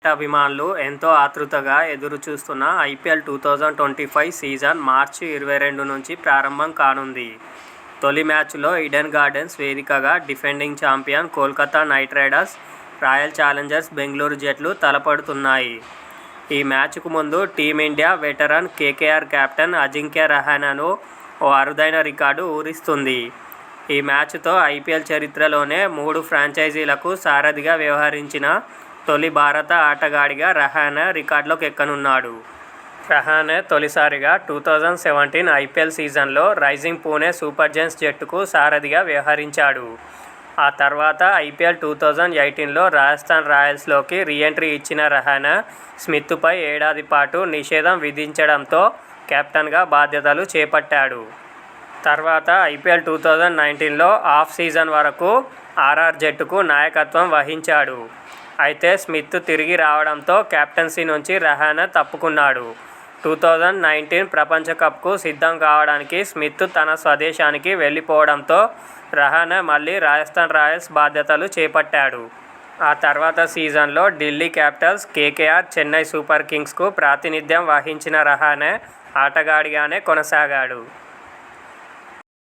అభిమానులు ఎంతో ఆతృతగా ఎదురుచూస్తున్న ఐపీఎల్ 2025 సీజన్ మార్చి 22 నుంచి ప్రారంభం కానుంది. తొలి మ్యాచ్లో ఈడెన్ గార్డెన్స్ వేదికగా defending champion Kolkata knight riders, royal challengers Bengaluru జట్లు తలపడుతున్నాయి. ఈ మ్యాచ్కు ముందు team India veteran KKR captain Ajinkya రహానెను ఓ అరుదైన రికార్డు ఊరిస్తుంది. ఈ మ్యాచ్తో ఐపీఎల్ చరిత్రలోనే 3 ఫ్రాంచైజీలకు సారథిగా వ్యవహరించిన తొలి భారత ఆటగాడిగా రహానె రికార్డులోకి ఎక్కనున్నాడు. రహానె తొలిసారిగా 2017 ఐపీఎల్ సీజన్లో రైజింగ్ పూణె సూపర్ జెయింట్స్ జట్టుకు సారథిగా వ్యవహరించాడు. ఆ తర్వాత ఐపీఎల్ 2018లో రాజస్థాన్ రాయల్స్లోకి రీ-ఎంట్రీ ఇచ్చిన రహానె స్మిత్పై ఏడాది పాటు నిషేధం విధించడంతో కెప్టెన్గా బాధ్యతలు చేపట్టాడు. తర్వాత ఐపీఎల్ 2019లో ఆఫ్ సీజన్ వరకు ఆర్ఆర్ జట్టుకు నాయకత్వం వహించాడు. అయితే స్మిత్ తిరిగి రావడంతో కెప్టెన్సీ నుంచి రహానె తప్పుకున్నాడు. 2019 ప్రపంచ కప్కు సిద్ధం కావడానికి స్మిత్ తన స్వదేశానికి వెళ్లిపోవడంతో రహానె మళ్లీ రాజస్థాన్ రాయల్స్ బాధ్యతలు చేపట్టాడు. ఆ తర్వాత సీజన్లో Delhi capitals, KKR, Chennai super కింగ్స్కు ప్రాతినిధ్యం వహించిన రహానె ఆటగాడిగానే కొనసాగాడు.